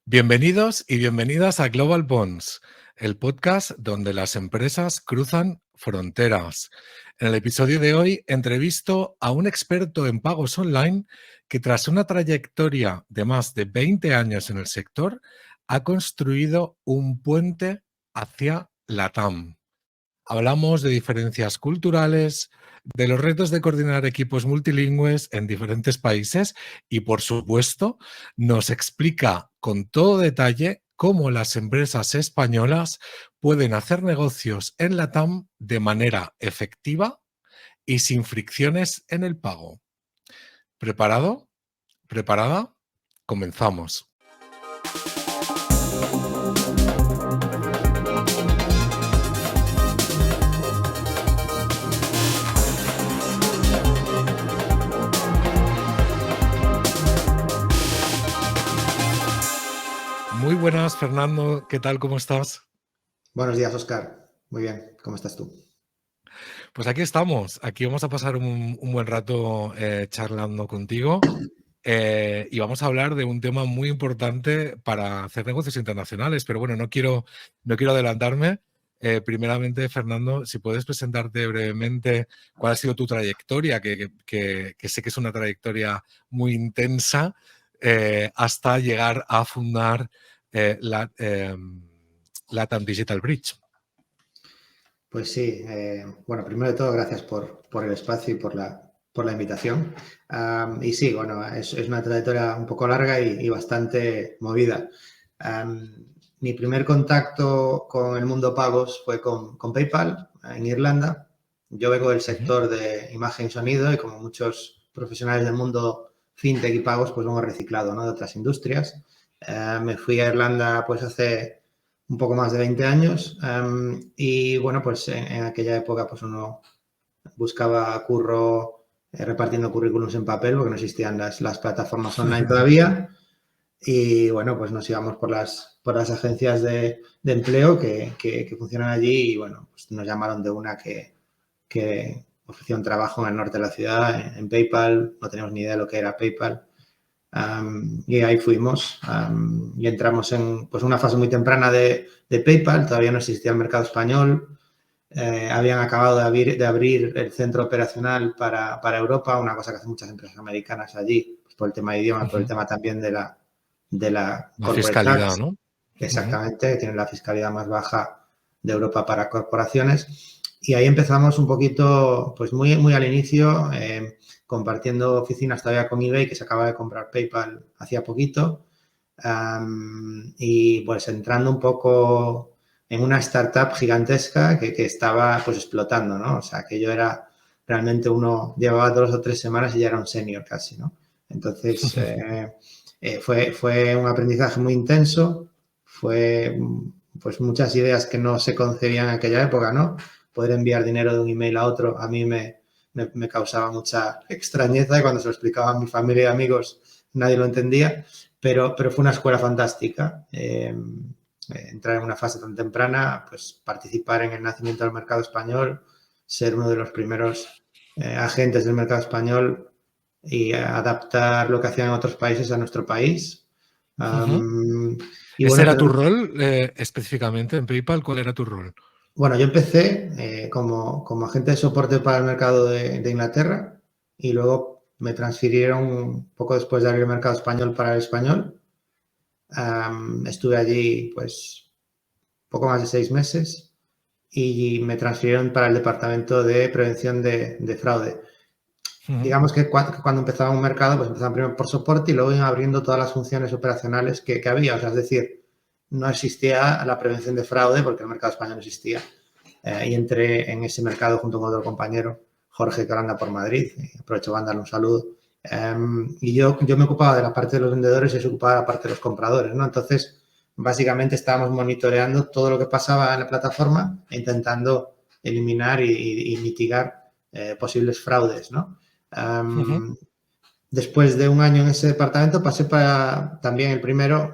Bienvenidos y bienvenidas a Global Bonds, el podcast donde las empresas cruzan fronteras. En el episodio de hoy entrevisto a un experto en pagos online que tras una trayectoria de más de 20 años en el sector ha construido un puente hacia LATAM. Hablamos de diferencias culturales, de los retos de coordinar equipos multilingües en diferentes países y, por supuesto, nos explica con todo detalle cómo las empresas españolas pueden hacer negocios en LATAM de manera efectiva y sin fricciones en el pago. ¿Preparado? ¿Preparada? Comenzamos. Muy buenas, Fernando. ¿Qué tal? ¿Cómo estás? Buenos días, Óscar. Muy bien. ¿Cómo estás tú? Pues aquí estamos. Aquí vamos a pasar un buen rato charlando contigo y vamos a hablar de un tema muy importante para hacer negocios internacionales. Pero bueno, no quiero adelantarme. Primeramente, Fernando, si puedes presentarte brevemente cuál ha sido tu trayectoria, que sé que es una trayectoria muy intensa, hasta llegar a fundar LATAM Digital Bridge. Pues sí. Bueno, primero de todo, gracias por el espacio y por la invitación. Y sí, bueno, es una trayectoria un poco larga y bastante movida. Mi primer contacto con el mundo pagos fue con PayPal en Irlanda. Yo vengo del sector de imagen y sonido y como muchos profesionales del mundo fintech y pagos, pues lo hemos reciclado, ¿no?, de otras industrias. Me fui a Irlanda pues hace un poco más de 20 años y bueno, pues en aquella época pues uno buscaba curro repartiendo currículums en papel porque no existían las plataformas online todavía. Y bueno, pues nos íbamos por las agencias de empleo que funcionan allí y bueno, pues nos llamaron de una que ofrecía un trabajo en el norte de la ciudad, en PayPal. No teníamos ni idea de lo que era PayPal. Y ahí fuimos y entramos en pues una fase muy temprana de PayPal. Todavía no existía el mercado español. Habían acabado de abrir el centro operacional para Europa, una cosa que hacen muchas empresas americanas allí, pues por el tema de idioma, por el tema también de la corporate fiscalidad, tax. ¿no? Exactamente, tienen la fiscalidad más baja de Europa para corporaciones. Y ahí empezamos un poquito, pues muy, muy al inicio, compartiendo oficinas todavía con eBay, que se acaba de comprar PayPal hacía poquito. Y pues entrando un poco en una startup gigantesca que estaba pues explotando, ¿no? O sea, que yo era realmente uno, llevaba 2 o 3 semanas y ya era un senior casi, ¿no? Entonces, fue un aprendizaje muy intenso, fue pues muchas ideas que no se concebían en aquella época, ¿no? Poder enviar dinero de un email a otro a mí me causaba mucha extrañeza y cuando se lo explicaba a mi familia y amigos nadie lo entendía, pero fue una escuela fantástica. Entrar en una fase tan temprana, pues participar en el nacimiento del mercado español, ser uno de los primeros agentes del mercado español y adaptar lo que hacían en otros países a nuestro país. Y ¿Ese bueno, era tu rol específicamente en PayPal? ¿Cuál era tu rol? Bueno, yo empecé como agente de soporte para el mercado de Inglaterra y luego me transfirieron un poco después de abrir el mercado español para el español. Estuve allí pues poco más de 6 meses y me transfirieron para el departamento de prevención de fraude. Digamos que cuando empezaba un mercado, pues empezaban primero por soporte y luego iban abriendo todas las funciones operacionales que había. O sea, es decir, no existía la prevención de fraude porque el mercado español no existía. Y entré en ese mercado junto con otro compañero, Jorge, que ahora anda por Madrid. Aprovecho para darle un saludo. Y yo me ocupaba de la parte de los vendedores y él se ocupaba de la parte de los compradores, ¿no? Entonces, básicamente estábamos monitoreando todo lo que pasaba en la plataforma e intentando eliminar y mitigar posibles fraudes, ¿no? Después de un año en ese departamento pasé para también el primero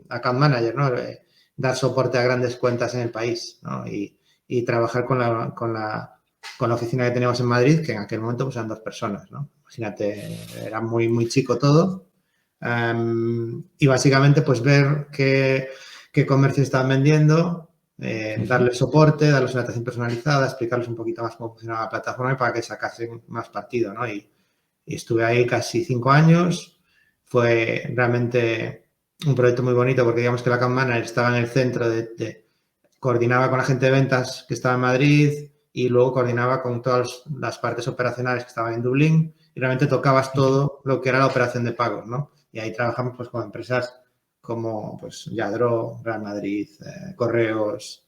account manager, ¿no? Dar soporte a grandes cuentas en el país, ¿no? Y trabajar con la oficina que teníamos en Madrid, que en aquel momento pues eran 2 personas, ¿no? Imagínate, era muy, muy chico todo. Y básicamente pues ver qué comercio estaban vendiendo, darles soporte, darles una atención personalizada, explicarles un poquito más cómo funcionaba la plataforma para que sacasen más partido, ¿no? Y estuve ahí casi 5 años. Fue realmente un proyecto muy bonito porque digamos que la Account Manager estaba en el centro coordinaba con la gente de ventas que estaba en Madrid y luego coordinaba con todas las partes operacionales que estaban en Dublín y realmente tocabas todo lo que era la operación de pagos, ¿no? Y ahí trabajamos pues con empresas como pues Yadro, Real Madrid, Correos,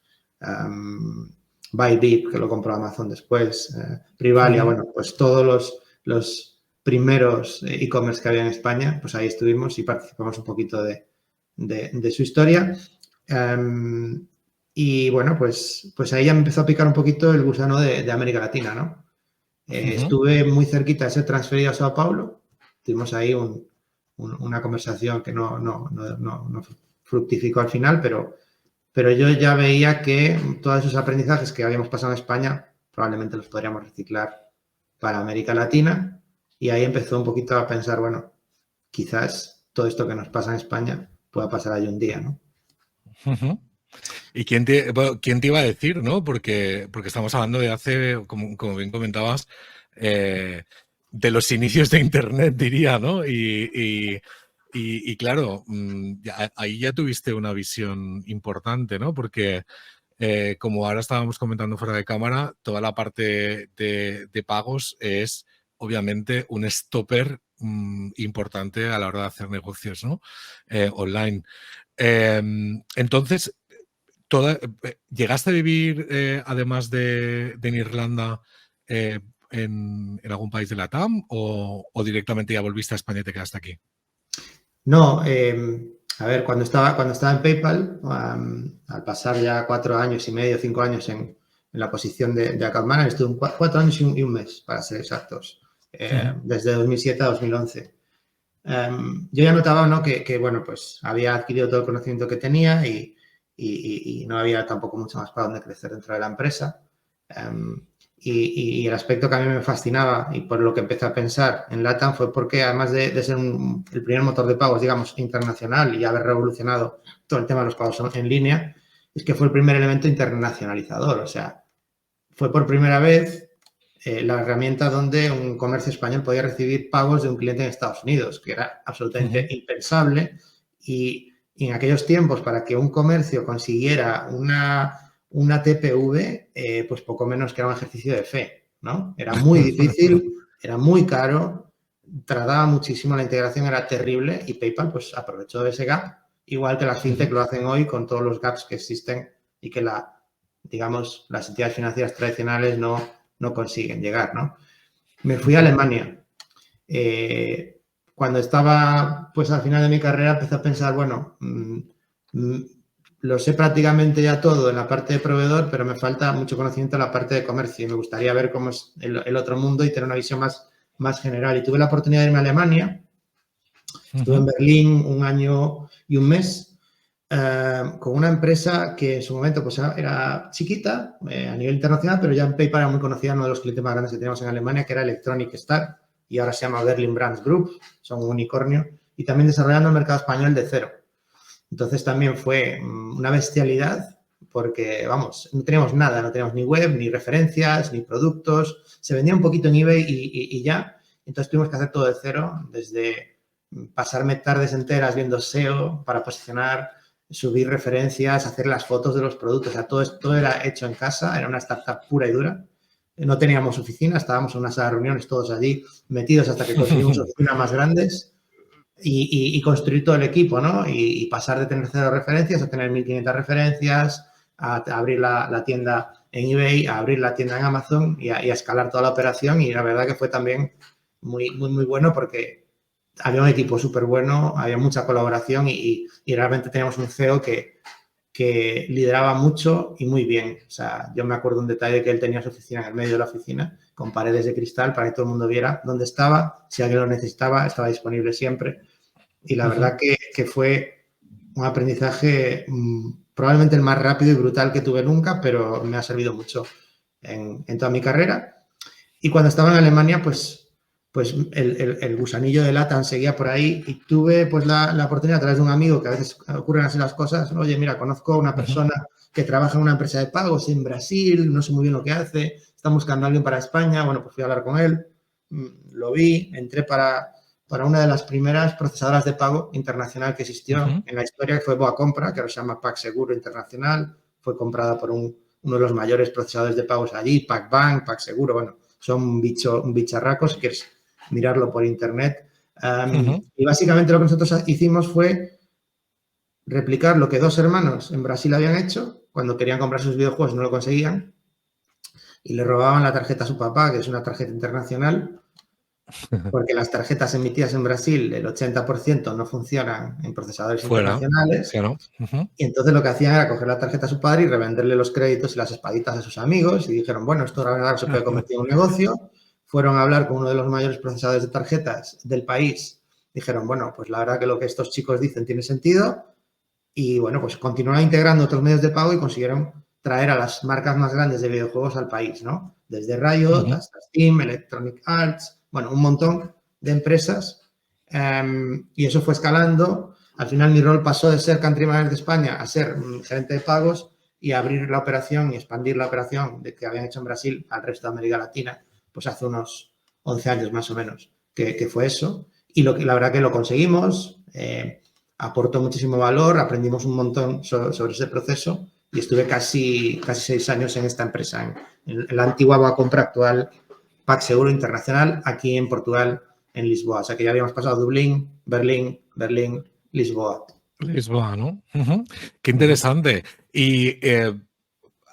Bybit, que lo compró Amazon después, Privalia, bueno, pues todos los primeros e-commerce que había en España, pues ahí estuvimos y participamos un poquito de su historia. Y bueno, pues ahí ya me empezó a picar un poquito el gusano de América Latina, ¿no? Estuve muy cerquita de ser transferido a Sao Paulo. Tuvimos ahí una conversación que no fructificó al final, pero yo ya veía que todos esos aprendizajes que habíamos pasado en España probablemente los podríamos reciclar para América Latina. Y ahí empezó un poquito a pensar, bueno, quizás todo esto que nos pasa en España pueda pasar allí un día, ¿no? ¿Y quién te iba a decir, no? Porque estamos hablando de hace, como bien comentabas, de los inicios de Internet, diría, ¿no? Y claro, ahí ya tuviste una visión importante, ¿no? Porque como ahora estábamos comentando fuera de cámara, toda la parte de pagos es obviamente un stopper importante a la hora de hacer negocios, ¿no? Online. Entonces, ¿llegaste a vivir, además de en Irlanda, en algún país de la TAM o directamente ya volviste a España y te quedaste aquí? No, a ver, cuando estaba en PayPal, al pasar ya 4 años y medio, 5 años en la posición de Account Manager, estuve 4 años y un mes, para ser exactos, desde 2007 a 2011. Yo ya notaba, ¿no? que, bueno, pues había adquirido todo el conocimiento que tenía y no había tampoco mucho más para dónde crecer dentro de la empresa. Y el aspecto que a mí me fascinaba y por lo que empecé a pensar en LATAM fue porque además de ser el primer motor de pagos, digamos, internacional y haber revolucionado todo el tema de los pagos en línea, es que fue el primer elemento internacionalizador. O sea, fue por primera vez la herramienta donde un comercio español podía recibir pagos de un cliente en Estados Unidos, que era absolutamente impensable. Y en aquellos tiempos, para que un comercio consiguiera una TPV, pues poco menos que era un ejercicio de fe, ¿no? Era muy difícil, era muy caro, tardaba muchísimo, la integración era terrible y PayPal pues aprovechó ese gap, igual que las fintech lo hacen hoy con todos los gaps que existen y que digamos, las entidades financieras tradicionales no consiguen llegar, ¿no? Me fui a Alemania. Cuando estaba, pues al final de mi carrera, empecé a pensar, bueno, lo sé prácticamente ya todo en la parte de proveedor, pero me falta mucho conocimiento en la parte de comercio y me gustaría ver cómo es el otro mundo y tener una visión más general. Y tuve la oportunidad de irme a Alemania. Estuve en Berlín 1 año y un mes con una empresa que en su momento pues, era chiquita a nivel internacional, pero ya en PayPal era muy conocida, uno de los clientes más grandes que teníamos en Alemania, que era Electronic Star, y ahora se llama Berlin Brands Group, son un unicornio, y también desarrollando el mercado español de cero. Entonces también fue una bestialidad porque, vamos, no teníamos nada, no teníamos ni web, ni referencias, ni productos, se vendía un poquito en eBay y ya. Entonces tuvimos que hacer todo de cero, desde pasarme tardes enteras viendo SEO para posicionar, subir referencias, hacer las fotos de los productos, o sea, todo esto era hecho en casa, era una startup pura y dura. No teníamos oficina, estábamos en una sala de reuniones todos allí metidos hasta que conseguimos oficinas más grandes y construir todo el equipo, ¿no? Y pasar de tener 0 referencias a tener 1.500 referencias, a abrir la tienda en eBay, a abrir la tienda en Amazon y a escalar toda la operación. Y la verdad que fue también muy bueno porque había un equipo súper bueno, había mucha colaboración y realmente teníamos un CEO que lideraba mucho y muy bien. O sea, yo me acuerdo un detalle que él tenía su oficina en el medio de la oficina con paredes de cristal para que todo el mundo viera dónde estaba, si alguien lo necesitaba, estaba disponible siempre. Y la verdad que fue un aprendizaje probablemente el más rápido y brutal que tuve nunca, pero me ha servido mucho en toda mi carrera. Y cuando estaba en Alemania, pues pues el gusanillo de LATAM seguía por ahí y tuve pues la oportunidad a través de un amigo, que a veces ocurren así las cosas, oye, mira, conozco a una persona que trabaja en una empresa de pagos en Brasil, no sé muy bien lo que hace, están buscando a alguien para España, bueno, pues fui a hablar con él, lo vi, entré para una de las primeras procesadoras de pago internacional que existió en la historia, que fue Boa Compra, que ahora se llama PagSeguro Internacional, fue comprada por uno de los mayores procesadores de pagos allí, PagBank, PagSeguro, bueno, son un bicharraco, si quieres mirarlo por internet. Y básicamente lo que nosotros hicimos fue replicar lo que dos hermanos en Brasil habían hecho cuando querían comprar sus videojuegos y no lo conseguían y le robaban la tarjeta a su papá, que es una tarjeta internacional, porque las tarjetas emitidas en Brasil, el 80% no funcionan en procesadores Fuera, internacionales. claro. Y entonces lo que hacían era coger la tarjeta a su padre y revenderle los créditos y las espaditas a sus amigos y dijeron, bueno, esto la verdad se puede convertir en un negocio. Fueron a hablar con uno de los mayores procesadores de tarjetas del país. Dijeron, bueno, pues la verdad que lo que estos chicos dicen tiene sentido. Y bueno, pues continuaron integrando otros medios de pago y consiguieron traer a las marcas más grandes de videojuegos al país, ¿no? Desde Riot hasta Steam, Electronic Arts, bueno, un montón de empresas. Y eso fue escalando. Al final mi rol pasó de ser country manager de España a ser gerente de pagos y abrir la operación y expandir la operación de que habían hecho en Brasil al resto de América Latina, pues hace unos 11 años más o menos, que fue eso. Y la verdad que lo conseguimos, aportó muchísimo valor, aprendimos un montón sobre ese proceso y estuve casi 6 años en esta empresa, en la antigua Boa Compra, actual PagSeguro Internacional, aquí en Portugal, en Lisboa. O sea que ya habíamos pasado Dublín, Berlín, Lisboa. Lisboa, ¿no? Qué interesante. Y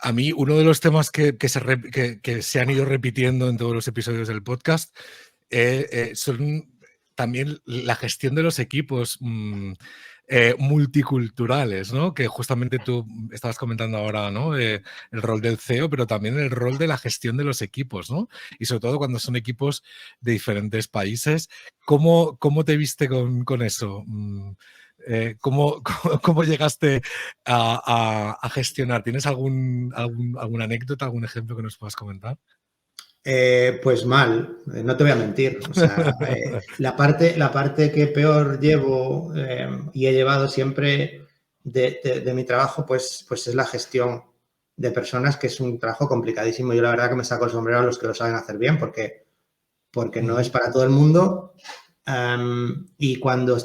a mí uno de los temas que se han ido repitiendo en todos los episodios del podcast son también la gestión de los equipos multiculturales, ¿no? Que justamente tú estabas comentando ahora, ¿no? El rol del CEO, pero también el rol de la gestión de los equipos, ¿no? Y sobre todo cuando son equipos de diferentes países. ¿Cómo te viste con eso? ¿Cómo llegaste a gestionar? ¿Tienes alguna anécdota, algún ejemplo que nos puedas comentar? Pues mal, no te voy a mentir. O sea, la parte que peor llevo y he llevado siempre de mi trabajo, pues es la gestión de personas, que es un trabajo complicadísimo. Yo la verdad que me saco el sombrero a los que lo saben hacer bien, porque no es para todo el mundo. Y cuando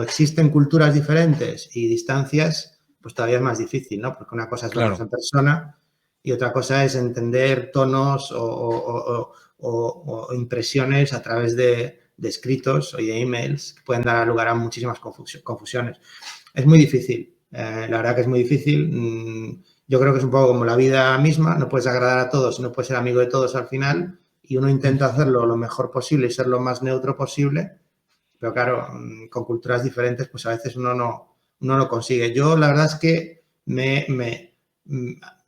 existen culturas diferentes y distancias, pues todavía es más difícil, ¿no? Porque una cosa es verlos en persona y otra cosa es entender tonos o impresiones a través de escritos o de emails que pueden dar lugar a muchísimas confusiones. Es muy difícil, la verdad que es muy difícil. Yo creo que es un poco como la vida misma, no puedes agradar a todos, no puedes ser amigo de todos al final, y uno intenta hacerlo lo mejor posible y ser lo más neutro posible, pero claro, con culturas diferentes, pues a veces uno no lo consigue. Yo la verdad es que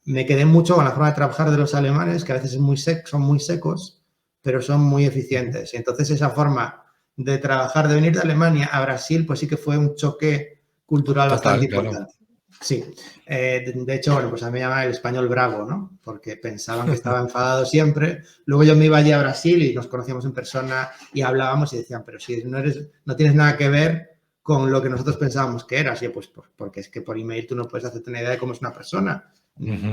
me quedé mucho con la forma de trabajar de los alemanes, que a veces son muy secos, pero son muy eficientes. Y entonces esa forma de trabajar, de venir de Alemania a Brasil, pues sí que fue un choque cultural bastante importante. Sí. De hecho, bueno, pues a mí me llamaban el español bravo, ¿no? Porque pensaban que estaba enfadado siempre. Luego yo me iba allí a Brasil y nos conocíamos en persona y hablábamos y decían, pero si no tienes nada que ver con lo que nosotros pensábamos que eras. Y yo, pues porque es que por email tú no puedes hacerte una idea de cómo es una persona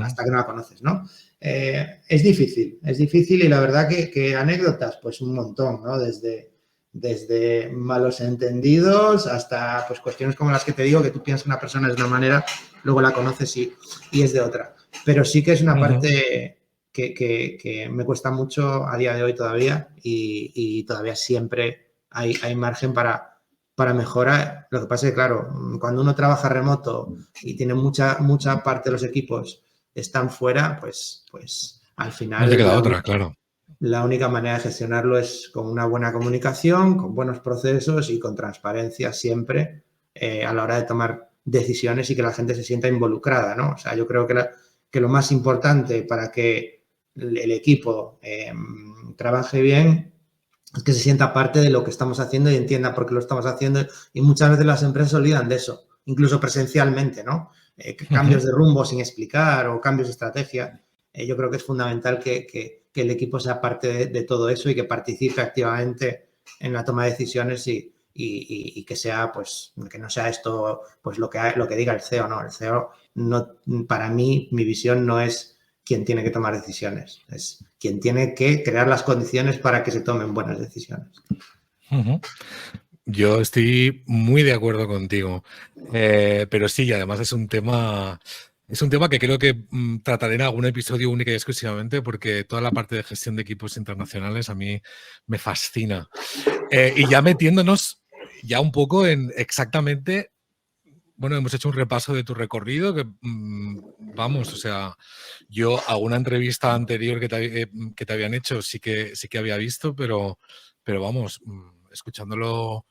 hasta que no la conoces, ¿no? Es difícil y la verdad que anécdotas, pues un montón, ¿no? Desde malos entendidos hasta pues cuestiones como las que te digo, que tú piensas que una persona es de una manera, luego la conoces y es de otra. Pero sí que es una parte que me cuesta mucho a día de hoy todavía y todavía siempre hay margen para mejorar. Lo que pasa es que, claro, cuando uno trabaja remoto y tiene mucha parte de los equipos están fuera, pues al final... No te queda otra, claro. La única manera de gestionarlo es con una buena comunicación, con buenos procesos y con transparencia siempre a la hora de tomar decisiones y que la gente se sienta involucrada, ¿no? O sea, yo creo que lo más importante para que el equipo trabaje bien es que se sienta parte de lo que estamos haciendo y entienda por qué lo estamos haciendo. Y muchas veces las empresas se olvidan de eso, incluso presencialmente, ¿no? Cambios de rumbo sin explicar o cambios de estrategia. Yo creo que es fundamental que que el equipo sea parte de todo eso y que participe activamente en la toma de decisiones y que sea, pues, que no sea esto, pues, lo que diga el CEO, no. El CEO, no, para mí, mi visión no es quien tiene que tomar decisiones, es quien tiene que crear las condiciones para que se tomen buenas decisiones. Ujú. Yo estoy muy de acuerdo contigo, pero sí, además es un tema que creo que trataré en algún episodio única y exclusivamente, porque toda la parte de gestión de equipos internacionales a mí me fascina. Y ya metiéndonos ya un poco en exactamente, bueno, hemos hecho un repaso de tu recorrido, que vamos, o sea, yo a una entrevista anterior que te habían hecho sí que había visto, pero vamos, escuchándolo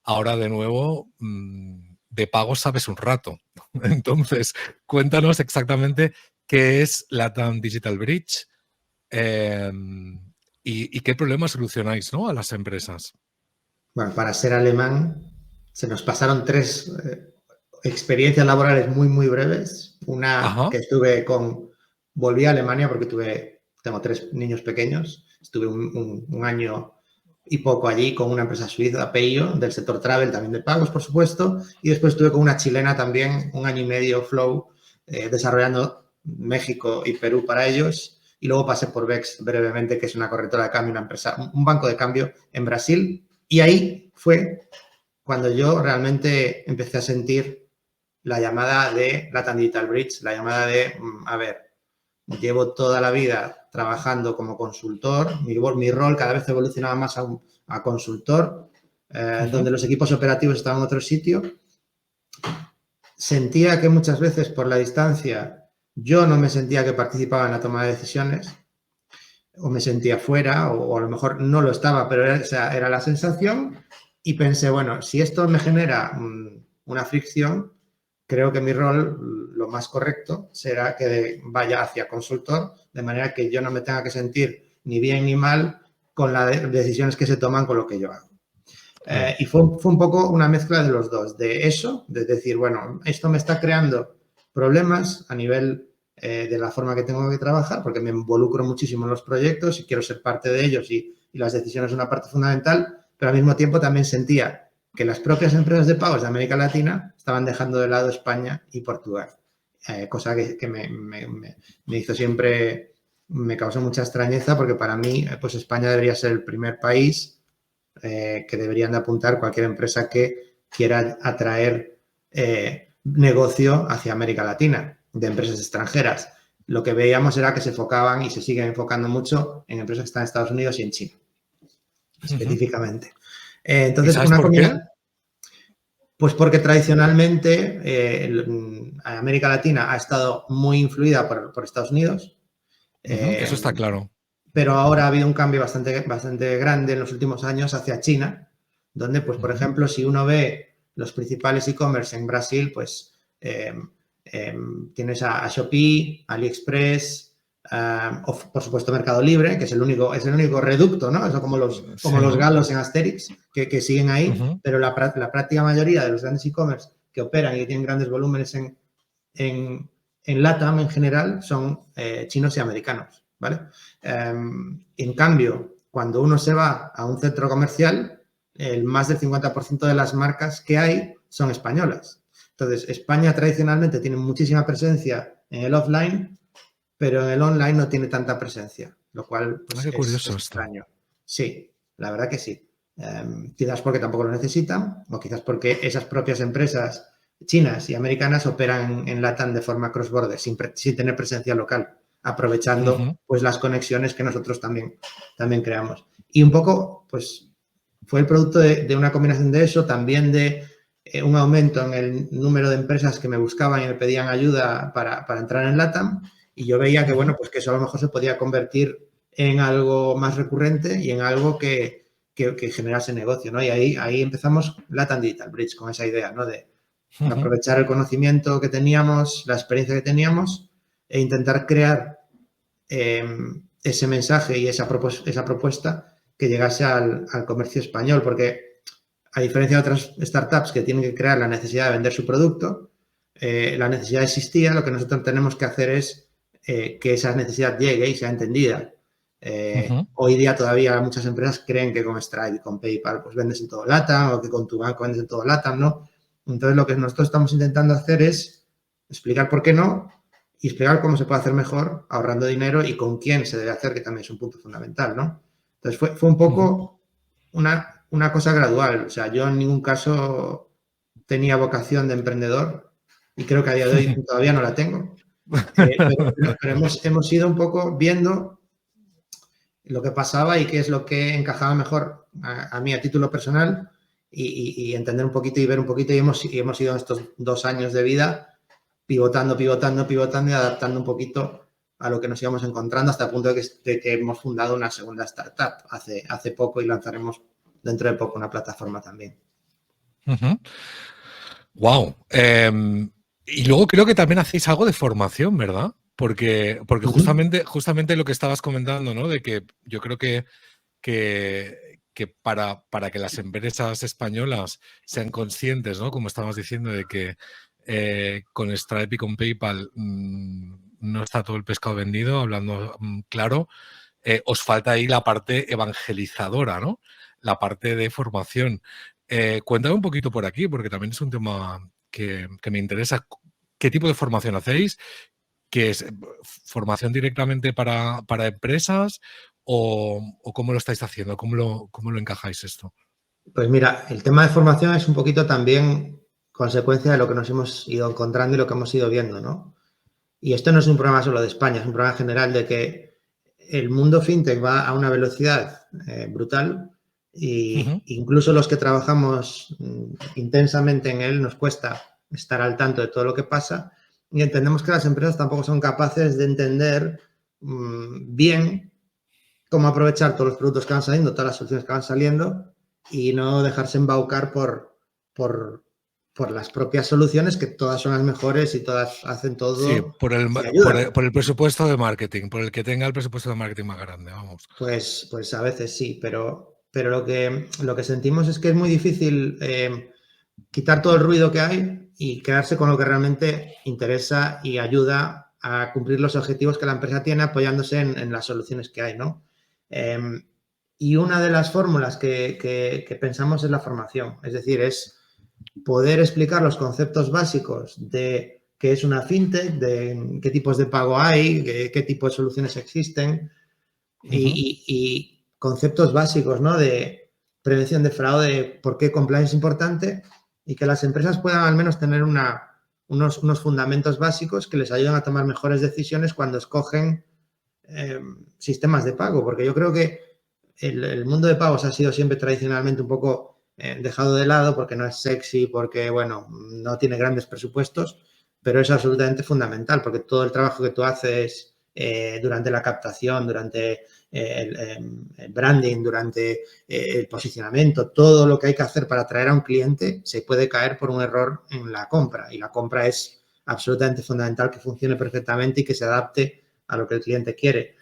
ahora de nuevo, de pago sabes un rato. Entonces, cuéntanos exactamente qué es LATAM Digital Bridge, y qué problemas solucionáis, ¿no?, a las empresas. Bueno, para ser alemán se nos pasaron 3 experiencias laborales muy, muy breves. Una Ajá. que volví a Alemania porque tengo 3 niños pequeños. Estuve un año y poco allí con una empresa suiza, Peio, del sector travel, también de pagos, por supuesto. Y después estuve con una chilena también, un año y medio, Flow, desarrollando México y Perú para ellos. Y luego pasé por Bex brevemente, que es una corretora de cambio, una empresa, un banco de cambio en Brasil. Y ahí fue cuando yo realmente empecé a sentir la llamada de LATAM Digital Bridge, la llamada de, a ver, llevo toda la vida trabajando como consultor, mi rol cada vez evolucionaba más a consultor, donde los equipos operativos estaban en otro sitio. Sentía que muchas veces por la distancia yo no me sentía que participaba en la toma de decisiones, o me sentía fuera, o a lo mejor no lo estaba, pero esa era la sensación. Y pensé, bueno, si esto me genera una fricción, creo que mi rol, lo más correcto, será que vaya hacia consultor, de manera que yo no me tenga que sentir ni bien ni mal con las decisiones que se toman con lo que yo hago. Y fue un poco una mezcla de los dos, de eso, de decir, bueno, esto me está creando problemas a nivel de la forma que tengo que trabajar, porque me involucro muchísimo en los proyectos y quiero ser parte de ellos y las decisiones son una parte fundamental, pero al mismo tiempo también sentía que las propias empresas de pagos de América Latina estaban dejando de lado España y Portugal, cosa que me hizo siempre, me causó mucha extrañeza, porque para mí, pues España debería ser el primer país que deberían de apuntar cualquier empresa que quiera atraer negocio hacia América Latina, de empresas extranjeras. Lo que veíamos era que se enfocaban y se siguen enfocando mucho en empresas que están en Estados Unidos y en China, específicamente. ¿Y Entonces, sabes por qué? pues porque tradicionalmente América Latina ha estado muy influida por Estados Unidos. Eso está claro. Pero ahora ha habido un cambio bastante grande en los últimos años hacia China, donde, pues, por ejemplo, si uno ve los principales e-commerce en Brasil, pues tienes a Shopee, AliExpress, o, por supuesto, Mercado Libre, que es el único reducto, ¿no? Eso como los galos en Asterix, que siguen ahí, pero la práctica mayoría de los grandes e-commerce que operan y tienen grandes volúmenes en LATAM en general son chinos y americanos, ¿vale? En cambio, cuando uno se va a un centro comercial, el más del 50% de las marcas que hay son españolas. Entonces, España tradicionalmente tiene muchísima presencia en el offline, pero en el online no tiene tanta presencia, lo cual, pues, Qué es curioso esto. extraño. Sí, la verdad que sí. Quizás porque tampoco lo necesitan, o quizás porque esas propias empresas chinas y americanas operan en LATAM de forma cross-border, sin tener presencia local, aprovechando pues las conexiones que nosotros también creamos. Y un poco, pues, fue el producto de una combinación de eso, también de un aumento en el número de empresas que me buscaban y me pedían ayuda para entrar en LATAM, y yo veía que, bueno, pues que eso a lo mejor se podía convertir en algo más recurrente y en algo que generase negocio, ¿no? Y ahí empezamos LATAM Digital Bridge, con esa idea, ¿no? De aprovechar el conocimiento que teníamos, la experiencia que teníamos, e intentar crear ese mensaje y esa propuesta que llegase al comercio español, porque a diferencia de otras startups que tienen que crear la necesidad de vender su producto, la necesidad existía, lo que nosotros tenemos que hacer es que esa necesidad llegue y sea entendida. Ujú. Hoy día todavía muchas empresas creen que con Stripe y con PayPal pues vendes en todo LATAM o que con tu banco vendes en todo LATAM, ¿no? Entonces lo que nosotros estamos intentando hacer es explicar por qué no y explicar cómo se puede hacer mejor ahorrando dinero y con quién se debe hacer, que también es un punto fundamental, ¿no? Entonces fue un Ujú. poco una cosa gradual. O sea, yo en ningún caso tenía vocación de emprendedor y creo que a día de hoy todavía no la tengo. Pero hemos ido un poco viendo lo que pasaba y qué es lo que encajaba mejor a mí a título personal y entender un poquito y ver un poquito y hemos ido estos 2 años de vida pivotando y adaptando un poquito a lo que nos íbamos encontrando hasta el punto de que hemos fundado una segunda startup hace poco y lanzaremos dentro de poco una plataforma también. Wow. Y luego creo que también hacéis algo de formación, ¿verdad? Porque Ujú. justamente lo que estabas comentando, ¿no? De que yo creo que para que las empresas españolas sean conscientes, ¿no? Como estabas diciendo, de que con Stripe y con PayPal no está todo el pescado vendido, hablando claro, os falta ahí la parte evangelizadora, ¿no? La parte de formación. Cuéntame un poquito por aquí, porque también es un tema que me interesa. ¿Qué tipo de formación hacéis? ¿Qué es formación directamente para empresas o cómo lo estáis haciendo? ¿Cómo lo encajáis esto? Pues mira, el tema de formación es un poquito también consecuencia de lo que nos hemos ido encontrando y lo que hemos ido viendo, ¿no? Y esto no es un problema solo de España, es un problema general de que el mundo fintech va a una velocidad brutal y Ujú. incluso los que trabajamos intensamente en él nos cuesta estar al tanto de todo lo que pasa y entendemos que las empresas tampoco son capaces de entender bien cómo aprovechar todos los productos que van saliendo, todas las soluciones que van saliendo y no dejarse embaucar por, por las propias soluciones, que todas son las mejores y todas hacen Sí, todo y ayudan. por el presupuesto de marketing, por el que tenga el presupuesto de marketing más grande, vamos. Pues a veces sí, pero lo que sentimos es que es muy difícil quitar todo el ruido que hay y quedarse con lo que realmente interesa y ayuda a cumplir los objetivos que la empresa tiene apoyándose en las soluciones que hay, ¿no? Eh, y una de las fórmulas que pensamos es la formación, es decir, es poder explicar los conceptos básicos de qué es una fintech, de qué tipos de pago hay, qué tipo de soluciones existen, Ujú. y conceptos básicos, ¿no? De prevención de fraude, por qué compliance es importante y que las empresas puedan al menos tener unos fundamentos básicos que les ayuden a tomar mejores decisiones cuando escogen sistemas de pago, porque yo creo que el mundo de pagos ha sido siempre tradicionalmente un poco dejado de lado porque no es sexy, porque, bueno, no tiene grandes presupuestos, pero es absolutamente fundamental porque todo el trabajo que tú haces durante la captación, durante el branding, durante el posicionamiento, todo lo que hay que hacer para atraer a un cliente se puede caer por un error en la compra y la compra es absolutamente fundamental que funcione perfectamente y que se adapte a lo que el cliente quiere.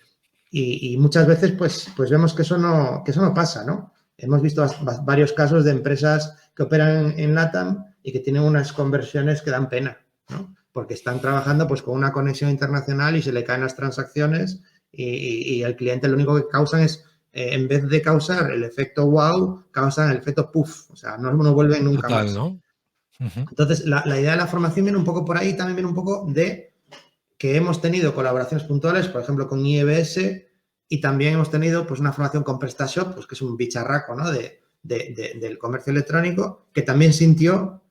Y muchas veces pues vemos que eso no pasa, ¿no? Hemos visto varios casos de empresas que operan en LATAM y que tienen unas conversiones que dan pena, ¿no? Porque están trabajando pues con una conexión internacional y se le caen las transacciones y el cliente lo único que causan es, en vez de causar el efecto wow, causan el efecto puff, o sea, no vuelven nunca Total, más. ¿no? Ujú. Entonces, la idea de la formación viene un poco por ahí, también viene un poco de que hemos tenido colaboraciones puntuales, por ejemplo, con IEBS, y también hemos tenido pues, una formación con PrestaShop, pues, que es un bicharraco, ¿no? Del comercio electrónico, que también sintió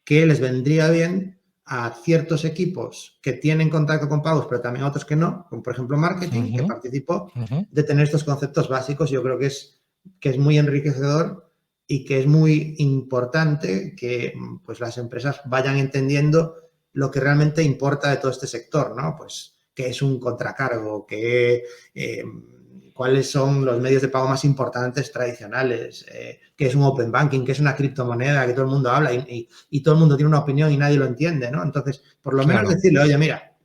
que les vendría bien a ciertos equipos que tienen contacto con pagos, pero también a otros que no, como por ejemplo marketing, que Ujú. participó, Ujú. de tener estos conceptos básicos. Yo creo que es muy enriquecedor y que es muy importante que pues, las empresas vayan entendiendo lo que realmente importa de todo este sector, ¿no? Pues qué es un contracargo, cuáles son los medios de pago más importantes tradicionales, qué es un open banking, qué es una criptomoneda, que todo el mundo habla y todo el mundo tiene una opinión y nadie lo entiende, ¿no? Entonces, por lo menos Claro, decirle, oye, mira,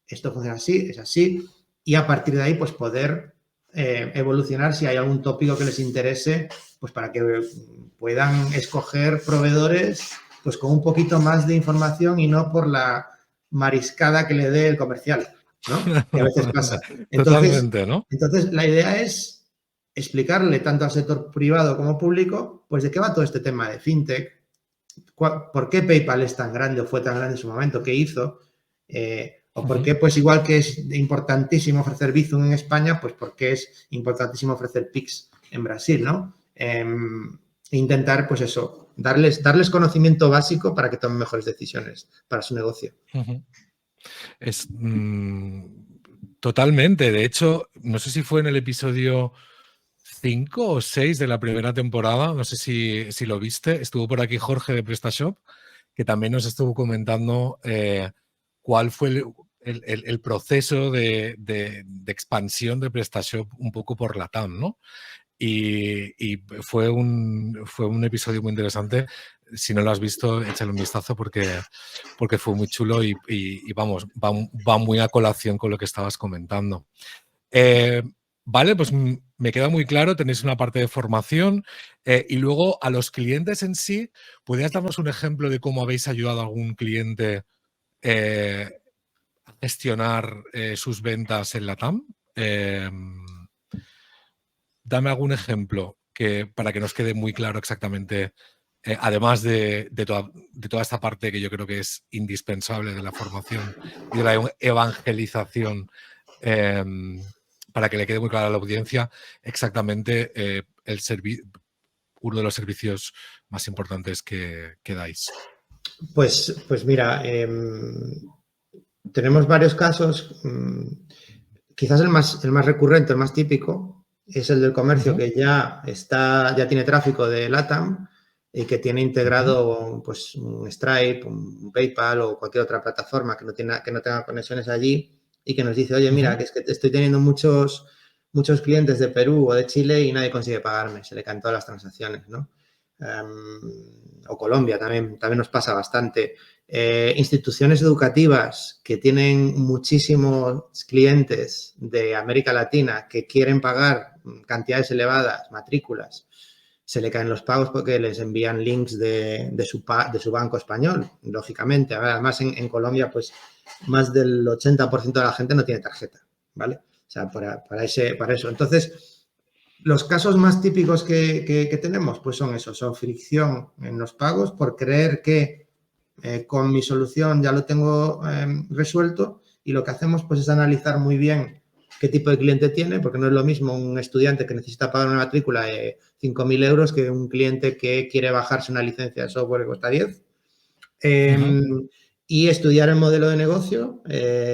esto funciona así, es así, y a partir de ahí, pues poder evolucionar si hay algún tópico que les interese, pues para que puedan escoger proveedores pues con un poquito más de información y no por la mariscada que le dé el comercial. ¿no? Que a veces pasa. Entonces, Totalmente, ¿no? entonces la idea es explicarle tanto al sector privado como público, pues de qué va todo este tema de fintech, por qué PayPal es tan grande o fue tan grande en su momento, qué hizo, o por qué, pues igual que es importantísimo ofrecer Bizum en España, pues porque es importantísimo ofrecer Pix en Brasil, ¿no? Intentar, pues eso, darles conocimiento básico para que tomen mejores decisiones para su negocio. Es totalmente. De hecho, no sé si fue en el episodio 5 o 6 de la primera temporada, no sé si lo viste, estuvo por aquí Jorge de PrestaShop, que también nos estuvo comentando cuál fue el proceso de expansión de PrestaShop un poco por la TAM, ¿no? Y fue un episodio muy interesante. Si no lo has visto, échale un vistazo porque fue muy chulo y vamos, va muy a colación con lo que estabas comentando. Vale, pues me queda muy claro, tenéis una parte de formación y luego a los clientes en sí, ¿podrías darnos un ejemplo de cómo habéis ayudado a algún cliente a gestionar sus ventas en la TAM? Dame algún ejemplo para que nos quede muy claro exactamente, además de toda esta parte que yo creo que es indispensable de la formación y de la evangelización, para que le quede muy claro a la audiencia exactamente uno de los servicios más importantes que dais. Pues mira, tenemos varios casos. Quizás el más recurrente, el más típico, es el del comercio que ya tiene tráfico de LATAM y que tiene integrado pues, un Stripe, un PayPal o cualquier otra plataforma que no tenga conexiones allí y que nos dice, oye, mira, que es que estoy teniendo muchos clientes de Perú o de Chile y nadie consigue pagarme, se le caen todas las transacciones, ¿no? O Colombia también nos pasa bastante. Instituciones educativas que tienen muchísimos clientes de América Latina que quieren pagar cantidades elevadas, matrículas, se le caen los pagos porque les envían links de su banco español, lógicamente. Además, en Colombia, pues más del 80% de la gente no tiene tarjeta, ¿vale? O sea, para eso. Entonces, los casos más típicos que tenemos, pues son esos, son fricción en los pagos por creer que con mi solución ya lo tengo resuelto y lo que hacemos pues es analizar muy bien qué tipo de cliente tiene, porque no es lo mismo un estudiante que necesita pagar una matrícula de 5.000 euros que un cliente que quiere bajarse una licencia de software que cuesta 10. Y estudiar el modelo de negocio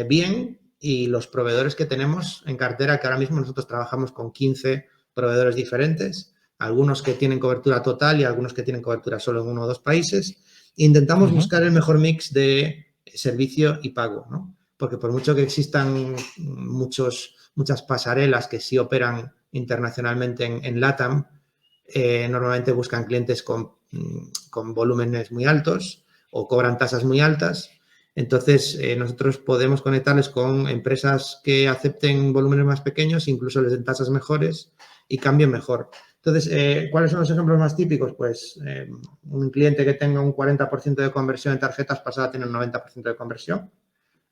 bien y los proveedores que tenemos en cartera, que ahora mismo nosotros trabajamos con 15 proveedores diferentes, algunos que tienen cobertura total y algunos que tienen cobertura solo en uno o dos países. Intentamos buscar el mejor mix de servicio y pago, ¿no? Porque por mucho que existan muchas pasarelas que sí operan internacionalmente en LATAM, normalmente buscan clientes con volúmenes muy altos o cobran tasas muy altas. Entonces, nosotros podemos conectarles con empresas que acepten volúmenes más pequeños, incluso les den tasas mejores y cambien mejor. Entonces, ¿cuáles son los ejemplos más típicos? Pues un cliente que tenga un 40% de conversión en tarjetas pasada tiene un 90% de conversión.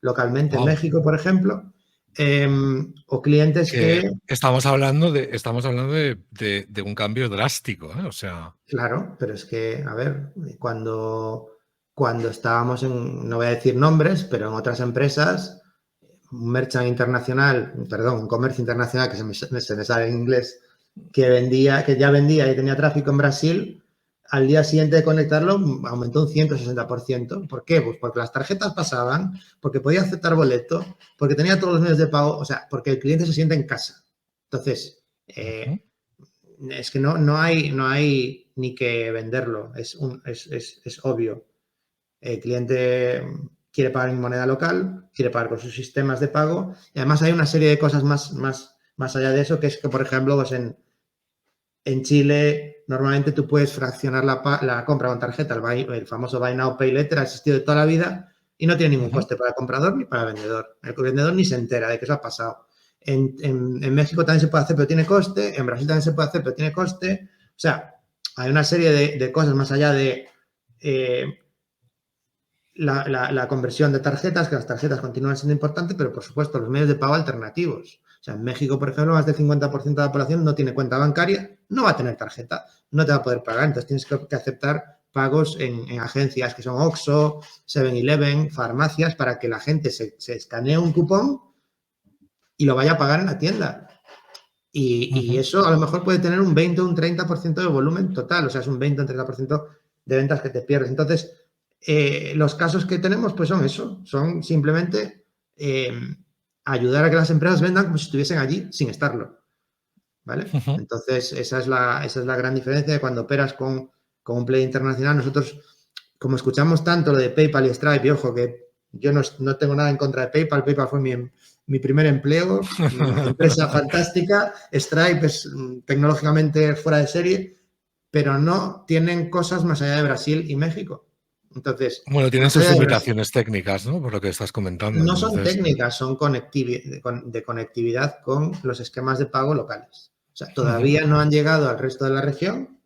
Localmente, en México, por ejemplo. O clientes que... Estamos hablando de un cambio drástico, ¿eh? O sea... Claro, pero es que, a ver, cuando estábamos no voy a decir nombres, pero en otras empresas, un comercio internacional, que se me sale en inglés, que ya vendía y tenía tráfico en Brasil, al día siguiente de conectarlo aumentó un 160%. ¿Por qué? Pues porque las tarjetas pasaban, porque podía aceptar boleto, porque tenía todos los medios de pago, o sea, porque el cliente se siente en casa. Entonces, es que no hay ni que venderlo, es obvio. El cliente quiere pagar en moneda local, quiere pagar con sus sistemas de pago y además hay una serie de cosas más allá de eso, que es que, por ejemplo, pues en Chile normalmente tú puedes fraccionar la compra con tarjeta, el famoso Buy Now, Pay Later, ha existido de toda la vida y no tiene ningún coste para el comprador ni para el vendedor. El vendedor ni se entera de que eso ha pasado. En México también se puede hacer, pero tiene coste. En Brasil también se puede hacer, pero tiene coste. O sea, hay una serie de cosas más allá de la conversión de tarjetas, que las tarjetas continúan siendo importantes, pero por supuesto los medios de pago alternativos. O sea, en México, por ejemplo, más del 50% de la población no tiene cuenta bancaria, no va a tener tarjeta, no te va a poder pagar. Entonces tienes que aceptar pagos en agencias que son Oxxo, 7-Eleven, farmacias, para que la gente se escanee un cupón y lo vaya a pagar en la tienda. Y eso a lo mejor puede tener un 20 o un 30% de volumen total, o sea, es un 20 o un 30% de ventas que te pierdes. Entonces, los casos que tenemos pues son eso, son simplemente ayudar a que las empresas vendan como si estuviesen allí sin estarlo, ¿vale? Entonces, esa es la gran diferencia de cuando operas con un player internacional. Nosotros, como escuchamos tanto lo de PayPal y Stripe, y ojo que yo no tengo nada en contra de PayPal, PayPal fue mi primer empleo, empresa fantástica, Stripe es tecnológicamente fuera de serie, pero no tienen cosas más allá de Brasil y México. Entonces, Bueno, tienen más sus allá de Brasil, limitaciones técnicas, ¿no? Por lo que estás comentando. no son Entonces, técnicas, son de conectividad con los esquemas de pago locales. O sea, todavía no han llegado al resto de la región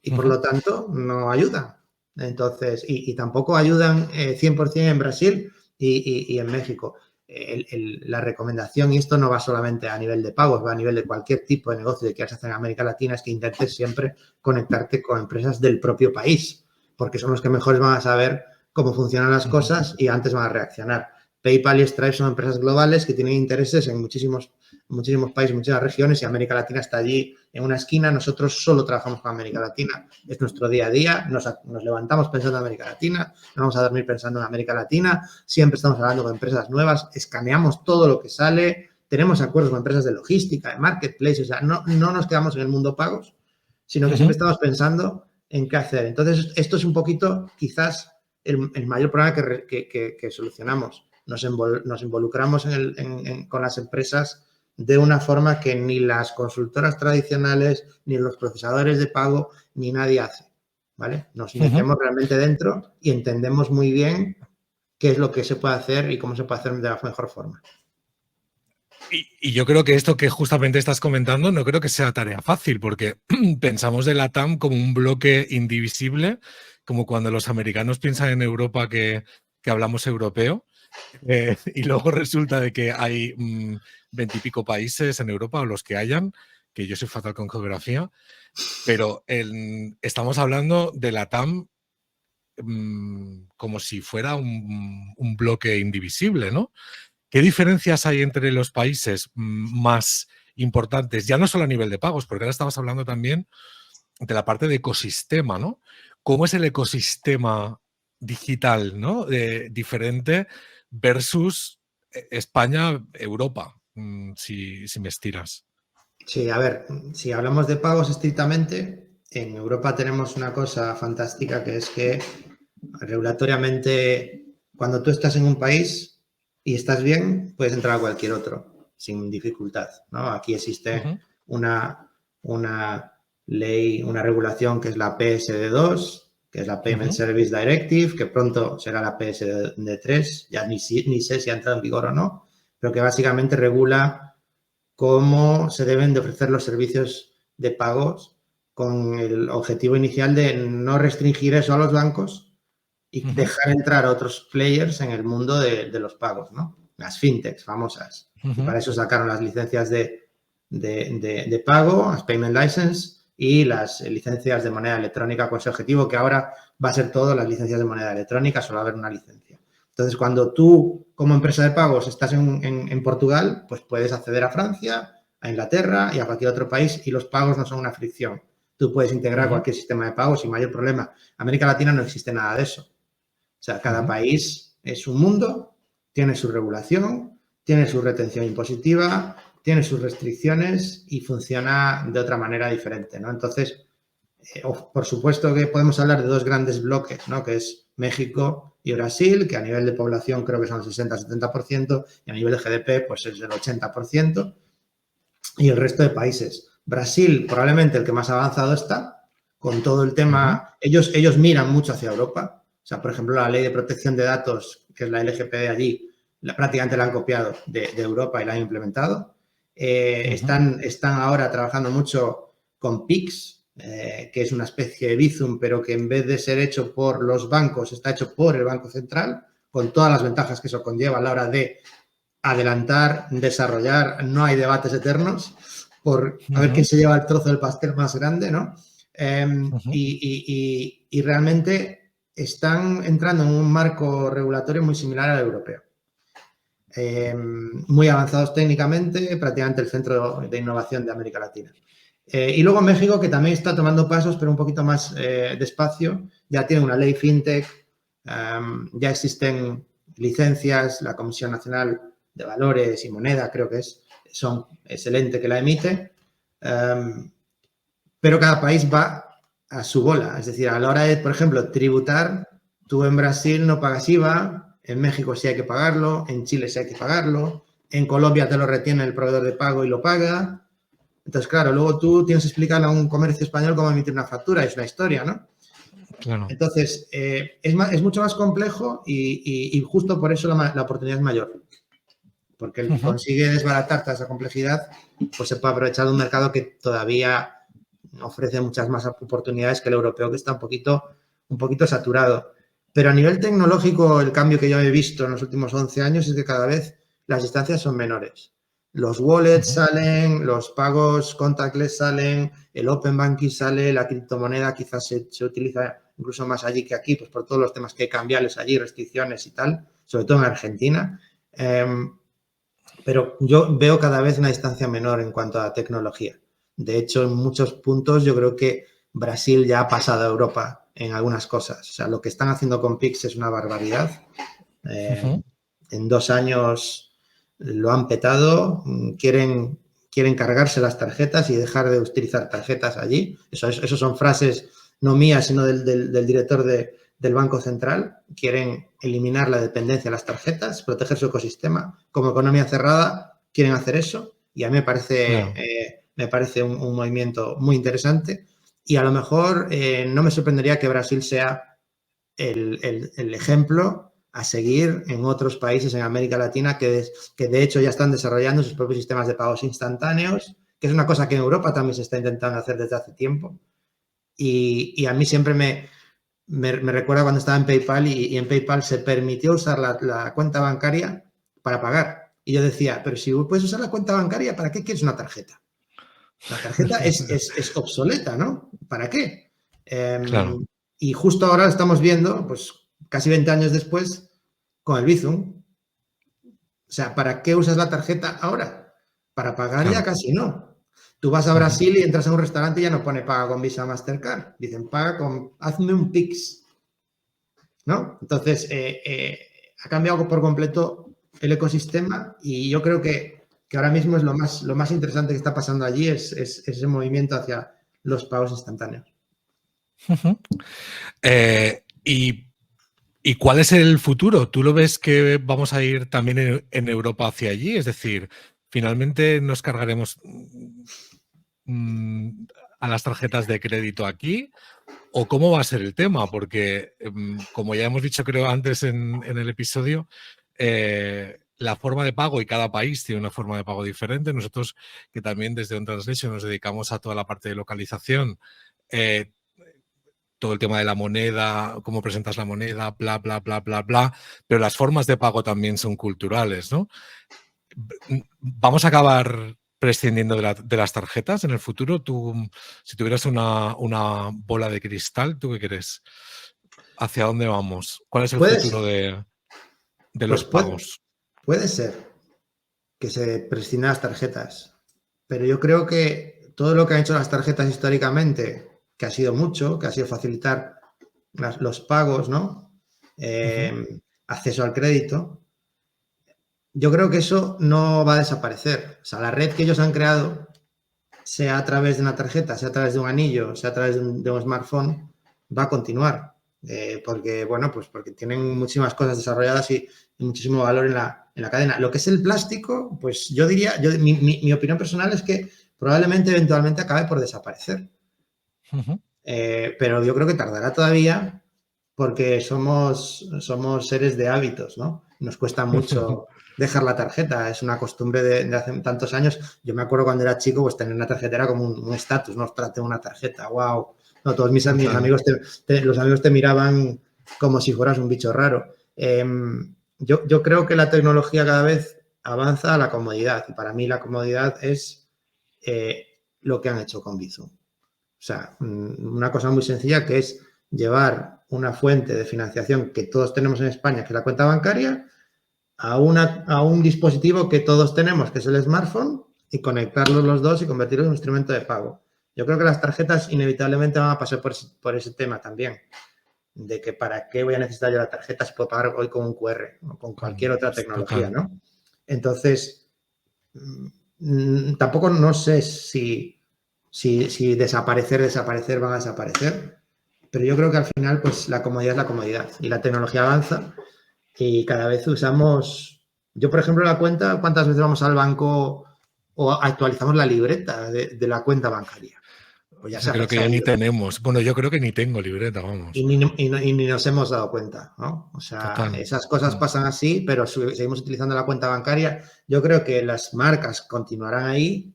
y por lo tanto no ayudan. Entonces, y tampoco ayudan 100% en Brasil y en México. La recomendación, y esto no va solamente a nivel de pagos, va a nivel de cualquier tipo de negocio que quieras hacer en América Latina, es que intentes siempre conectarte con empresas del propio país, porque son los que mejor van a saber cómo funcionan las cosas y antes van a reaccionar. PayPal y Stripe son empresas globales que tienen intereses en muchísimos países, muchas regiones, y América Latina está allí en una esquina. Nosotros solo trabajamos con América Latina, es nuestro día a día, nos levantamos pensando en América Latina, nos vamos a dormir pensando en América Latina, siempre estamos hablando con empresas nuevas, escaneamos todo lo que sale, tenemos acuerdos con empresas de logística, de marketplace, o sea, no nos quedamos en el mundo pagos, sino que siempre estamos pensando en qué hacer. Entonces, esto es un poquito, quizás, el mayor problema que solucionamos. Nos involucramos con las empresas de una forma que ni las consultoras tradicionales, ni los procesadores de pago, ni nadie hace, ¿vale? Nos metemos realmente dentro y entendemos muy bien qué es lo que se puede hacer y cómo se puede hacer de la mejor forma. Y yo creo que esto que justamente estás comentando no creo que sea tarea fácil, porque pensamos de la TAM como un bloque indivisible, como cuando los americanos piensan en Europa que hablamos europeo, y luego resulta de que hay 20 y pico países en Europa, o los que hayan, que yo soy fatal con geografía, pero estamos hablando de la TAM como si fuera un bloque indivisible, ¿no? ¿Qué diferencias hay entre los países más importantes? Ya no solo a nivel de pagos, porque ahora estamos hablando también de la parte de ecosistema, ¿no? ¿Cómo es el ecosistema digital, ¿no? Diferente versus España, Europa, si me estiras. Sí, a ver, si hablamos de pagos estrictamente, en Europa tenemos una cosa fantástica que es que regulatoriamente, cuando tú estás en un país y estás bien, puedes entrar a cualquier otro sin dificultad, ¿no? Aquí existe una ley, una regulación que es la PSD2, que es la Payment Service Directive, que pronto será la PSD3, ya ni sé si ha entrado en vigor o no, pero que básicamente regula cómo se deben de ofrecer los servicios de pagos con el objetivo inicial de no restringir eso a los bancos y dejar entrar a otros players en el mundo de los pagos, ¿no? Las fintechs famosas. Y para eso sacaron las licencias de pago, las payment license, y las licencias de moneda electrónica con ese objetivo, que ahora va a ser todo las licencias de moneda electrónica, solo va a haber una licencia. Entonces, cuando tú, como empresa de pagos, estás en Portugal, pues puedes acceder a Francia, a Inglaterra y a cualquier otro país, y los pagos no son una fricción. Tú puedes integrar cualquier sistema de pagos sin mayor problema. América Latina no existe nada de eso. O sea, cada país es un mundo, tiene su regulación, tiene su retención impositiva, tiene sus restricciones y funciona de otra manera diferente, ¿no? Entonces, por supuesto que podemos hablar de dos grandes bloques, ¿no? Que es México y Brasil, que a nivel de población creo que son el 60-70%, y a nivel de GDP pues es el 80%, y el resto de países. Brasil probablemente el que más avanzado está, con todo el tema, ellos miran mucho hacia Europa. O sea, por ejemplo, la ley de protección de datos, que es la LGPD allí, prácticamente la han copiado de Europa y la han implementado. Están ahora trabajando mucho con PIX, que es una especie de Bizum, pero que en vez de ser hecho por los bancos, está hecho por el Banco Central, con todas las ventajas que eso conlleva a la hora de adelantar, desarrollar, no hay debates eternos por a ver quién se lleva el trozo del pastel más grande, ¿no? Y realmente están entrando en un marco regulatorio muy similar al europeo. Muy avanzados técnicamente, prácticamente el centro de innovación de América Latina. Y luego México, que también está tomando pasos, pero un poquito más despacio, ya tiene una ley fintech, ya existen licencias, la Comisión Nacional de Valores y Moneda, creo que es el ente que la emite, pero cada país va a su bola. Es decir, a la hora de, por ejemplo, tributar, tú en Brasil no pagas IVA, en México sí hay que pagarlo, en Chile sí hay que pagarlo, en Colombia te lo retiene el proveedor de pago y lo paga. Entonces, claro, luego tú tienes que explicarle a un comercio español cómo emitir una factura, es una historia, ¿no? Claro. Entonces, es mucho más complejo y justo por eso la oportunidad es mayor. Porque el que consigue desbaratar toda esa complejidad, pues se puede aprovechar de un mercado que todavía ofrece muchas más oportunidades que el europeo, que está un poquito saturado. Pero a nivel tecnológico, el cambio que yo he visto en los últimos 11 años es que cada vez las distancias son menores. Los wallets salen, los pagos contactless salen, el open banking sale, la criptomoneda quizás se utiliza incluso más allí que aquí, pues por todos los temas que hay cambiales allí, restricciones y tal, sobre todo en Argentina. Pero yo veo cada vez una distancia menor en cuanto a tecnología. De hecho, en muchos puntos yo creo que Brasil ya ha pasado a Europa en algunas cosas. O sea, lo que están haciendo con Pix es una barbaridad. En 2 años lo han petado, quieren cargarse las tarjetas y dejar de utilizar tarjetas allí. Eso son frases no mías, sino del director del Banco Central. Quieren eliminar la dependencia de las tarjetas, proteger su ecosistema. Como economía cerrada, quieren hacer eso y a mí me parece un movimiento muy interesante y a lo mejor no me sorprendería que Brasil sea el ejemplo a seguir en otros países en América Latina que de hecho ya están desarrollando sus propios sistemas de pagos instantáneos, que es una cosa que en Europa también se está intentando hacer desde hace tiempo. Y a mí siempre me recuerda cuando estaba en PayPal y en PayPal se permitió usar la cuenta bancaria para pagar. Y yo decía, pero si puedes usar la cuenta bancaria, ¿para qué quieres una tarjeta? La tarjeta es obsoleta, ¿no? ¿Para qué? Claro. Y justo ahora estamos viendo, pues casi 20 años después, con el Bizum. O sea, ¿para qué usas la tarjeta ahora? Para pagar ya casi no. Tú vas a Brasil y entras a un restaurante y ya no pone paga con Visa Mastercard. Dicen, hazme un Pix. ¿No? Entonces, ha cambiado por completo el ecosistema y yo creo que ahora mismo es lo más interesante que está pasando allí es ese movimiento hacia los pagos instantáneos. ¿Y cuál es el futuro? ¿Tú lo ves que vamos a ir también en Europa hacia allí? Es decir, finalmente nos cargaremos a las tarjetas de crédito aquí. ¿O cómo va a ser el tema? Porque, como ya hemos dicho creo antes en el episodio, la forma de pago y cada país tiene una forma de pago diferente. Nosotros, que también desde On Translation nos dedicamos a toda la parte de localización, todo el tema de la moneda, cómo presentas la moneda, bla, bla, bla, bla, bla, pero las formas de pago también son culturales, ¿no? ¿Vamos a acabar prescindiendo de las tarjetas en el futuro? Tú, si tuvieras una bola de cristal, ¿tú qué crees? ¿Hacia dónde vamos? ¿Cuál es el futuro de los pagos? Puede ser que se prescindan las tarjetas, pero yo creo que todo lo que han hecho las tarjetas históricamente, que ha sido mucho, que ha sido facilitar los pagos, ¿no? Acceso al crédito, yo creo que eso no va a desaparecer. O sea, la red que ellos han creado, sea a través de una tarjeta, sea a través de un anillo, sea a través de un smartphone, va a continuar. Porque, bueno, pues porque tienen muchísimas cosas desarrolladas y muchísimo valor en la cadena. Lo que es el plástico, pues yo diría, mi opinión personal es que probablemente eventualmente acabe por desaparecer. Pero yo creo que tardará todavía porque somos seres de hábitos, ¿no? Nos cuesta mucho dejar la tarjeta, es una costumbre de hace tantos años. Yo me acuerdo cuando era chico, pues tener una tarjeta era como un estatus, ¿no? Ostras, tengo una tarjeta, wow. No, todos mis Total. amigos, los amigos te miraban como si fueras un bicho raro. Yo creo que la tecnología cada vez avanza a la comodidad, y para mí la comodidad es lo que han hecho con Bizum. O sea, una cosa muy sencilla que es llevar una fuente de financiación que todos tenemos en España, que es la cuenta bancaria, a un dispositivo que todos tenemos, que es el smartphone, y conectarlos los dos y convertirlo en un instrumento de pago. Yo creo que las tarjetas inevitablemente van a pasar por ese tema también, de que para qué voy a necesitar yo la tarjeta si puedo pagar hoy con un QR o con cualquier otra tecnología, Total. ¿no? Entonces, tampoco no sé si desaparecer van a desaparecer, pero yo creo que al final pues la comodidad es la comodidad y la tecnología avanza y cada vez usamos, yo por ejemplo la cuenta, ¿cuántas veces vamos al banco o actualizamos la libreta de la cuenta bancaria? Pues ya se Yo ha creo que ya ni ido tenemos. Bueno, yo creo que ni tengo libreta, vamos. y ni nos hemos dado cuenta, ¿no? O sea, Total. esas cosas pasan así, pero seguimos utilizando la cuenta bancaria. Yo creo que las marcas continuarán ahí,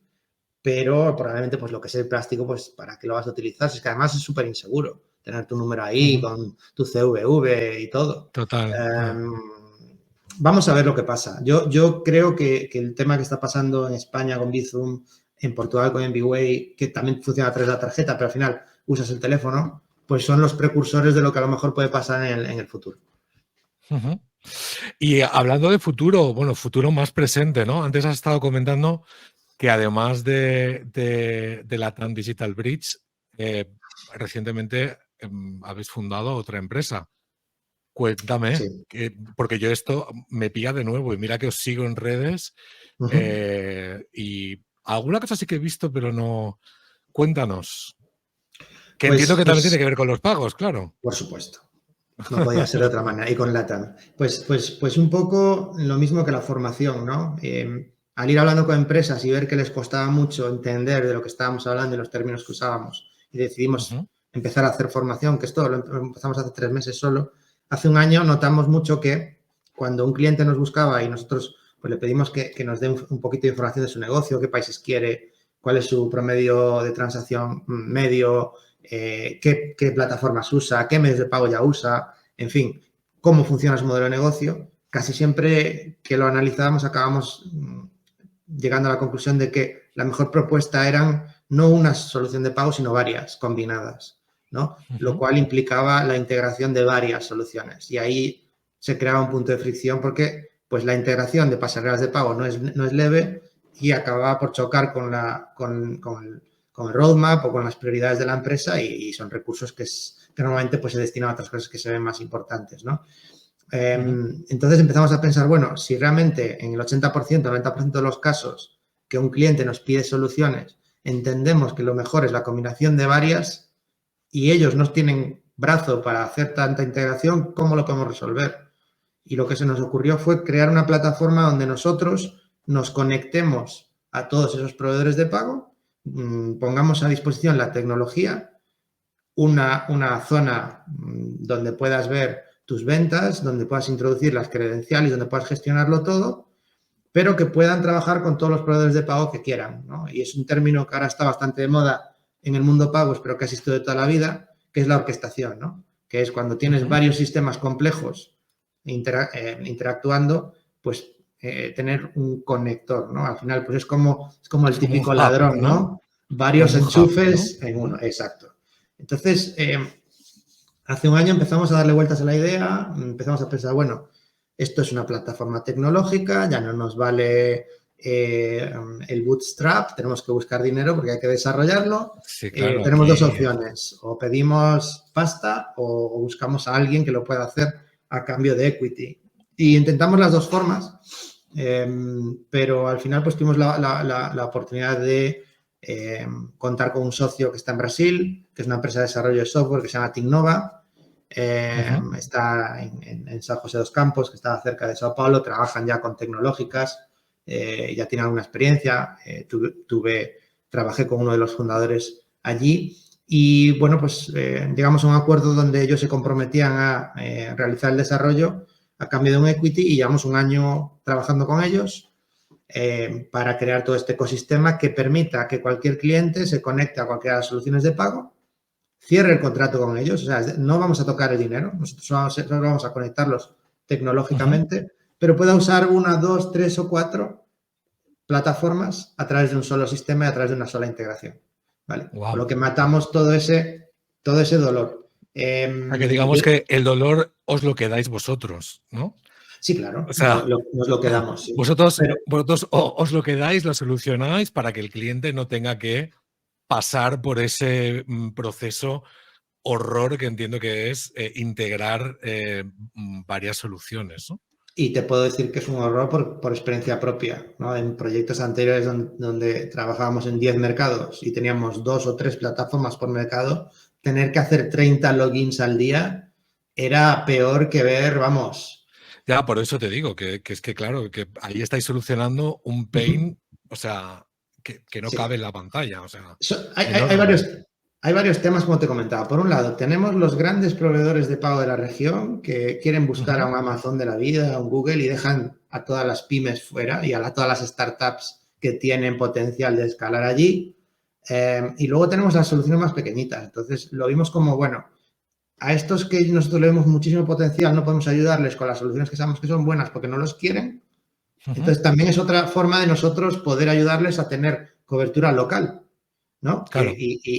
pero probablemente pues lo que es el plástico, pues ¿para qué lo vas a utilizar? Si es que además es súper inseguro tener tu número ahí Ujú. con tu CVV y todo. Total. Vamos a ver lo que pasa. Yo creo que el tema que está pasando en España con Bizum, en Portugal con MBWay, que también funciona a través de la tarjeta, pero al final usas el teléfono, pues son los precursores de lo que a lo mejor puede pasar en el futuro. Ujú. Y hablando de futuro, bueno, futuro más presente, ¿no? Antes has estado comentando que además de la TAM Digital Bridge, recientemente habéis fundado otra empresa. Cuéntame, Sí. porque yo esto me pilla de nuevo y mira que os sigo en redes Ujú. y alguna cosa sí que he visto, pero no. Cuéntanos. Que entiendo Pues, que también tiene pues, que ver con los pagos, claro. por supuesto. No podía ser de otra manera. Y con LATAM. Pues un poco lo mismo que la formación, ¿no? Al ir hablando con empresas y ver que les costaba mucho entender de lo que estábamos hablando y los términos que usábamos, y decidimos Ujú, empezar a hacer formación, que esto lo empezamos hace 3 meses solo. Hace un año notamos mucho que cuando un cliente nos buscaba y nosotros pues, le pedimos que nos dé un poquito de información de su negocio, qué países quiere, cuál es su promedio de transacción medio, qué plataformas usa, qué medios de pago ya usa, en fin, cómo funciona su modelo de negocio, casi siempre que lo analizábamos acabamos llegando a la conclusión de que la mejor propuesta eran no una solución de pago, sino varias combinadas, ¿no? Lo ujú, cual implicaba la integración de varias soluciones. Y ahí se creaba un punto de fricción porque pues, la integración de pasarelas de pago no es leve y acababa por chocar con el roadmap o con las prioridades de la empresa y son recursos que normalmente pues, se destinan a otras cosas que se ven más importantes, ¿no? ujú, Entonces empezamos a pensar, bueno, si realmente en el 80%, 90% de los casos que un cliente nos pide soluciones, entendemos que lo mejor es la combinación de varias y ellos no tienen brazo para hacer tanta integración, ¿cómo lo podemos resolver? Y lo que se nos ocurrió fue crear una plataforma donde nosotros nos conectemos a todos esos proveedores de pago, pongamos a disposición la tecnología, una zona donde puedas ver tus ventas, donde puedas introducir las credenciales, donde puedas gestionarlo todo, pero que puedan trabajar con todos los proveedores de pago que quieran, ¿no? Y es un término que ahora está bastante de moda en el mundo pagos, pero que ha existido de toda la vida, que es la orquestación, ¿no? Que es cuando tienes ujú. varios sistemas complejos interactuando, pues tener un conector, ¿no? Al final, pues es como el Es como un típico hub, ladrón, ¿no? ¿no? Varios Como un hub, ¿no? enchufes en uno, exacto. Entonces, hace un año empezamos a darle vueltas a la idea, empezamos a pensar, bueno, esto es una plataforma tecnológica, ya no nos vale el bootstrap, tenemos que buscar dinero porque hay que desarrollarlo. Sí, claro, Tenemos dos aquí. opciones, o pedimos pasta o buscamos a alguien que lo pueda hacer a cambio de equity. Y intentamos las dos formas, pero al final pues tuvimos la oportunidad de contar con un socio que está en Brasil, que es una empresa de desarrollo de software que se llama Tignova. Ujú, Está en San José dos Campos, que está cerca de Sao Paulo, trabajan ya con tecnológicas, ya tienen alguna experiencia. Trabajé con uno de los fundadores allí Y bueno, pues llegamos a un acuerdo donde ellos se comprometían a realizar el desarrollo a cambio de un equity y llevamos un año trabajando con ellos para crear todo este ecosistema que permita que cualquier cliente se conecte a cualquiera de las soluciones de pago, cierre el contrato con ellos, o sea, no vamos a tocar el dinero, nosotros solo vamos a conectarlos tecnológicamente, pero pueda usar una, dos, tres o cuatro plataformas a través de un solo sistema y a través de una sola integración, ¿vale? Wow. Con lo que matamos todo ese dolor. O sea, que digamos que el dolor os lo quedáis vosotros, ¿no? Sí, claro, O sea, nos lo quedamos. Sí. vosotros Pero, os lo quedáis, lo solucionáis para que el cliente no tenga que pasar por ese proceso horror que entiendo que es integrar varias soluciones, ¿no? y te puedo decir que es un horror por experiencia propia, ¿no? En proyectos anteriores donde trabajábamos en 10 mercados y teníamos 2 o 3 plataformas por mercado, tener que hacer 30 logins al día era peor que ver, vamos. Ya, por eso te digo que es que, claro, que ahí estáis solucionando un pain, o sea, que no cabe Sí. en la pantalla, o sea, Hay enorme. hay varios temas, como te comentaba. Por un lado, tenemos los grandes proveedores de pago de la región que quieren buscar a un Amazon de la vida, a un Google, y dejan a todas las pymes fuera y a todas las startups que tienen potencial de escalar allí. Y luego tenemos las soluciones más pequeñitas. Entonces, lo vimos como, bueno, a estos que nosotros le vemos muchísimo potencial, no podemos ayudarles con las soluciones que sabemos que son buenas porque no los quieren. Entonces, también es otra forma de nosotros poder ayudarles a tener cobertura local, ¿no? Claro,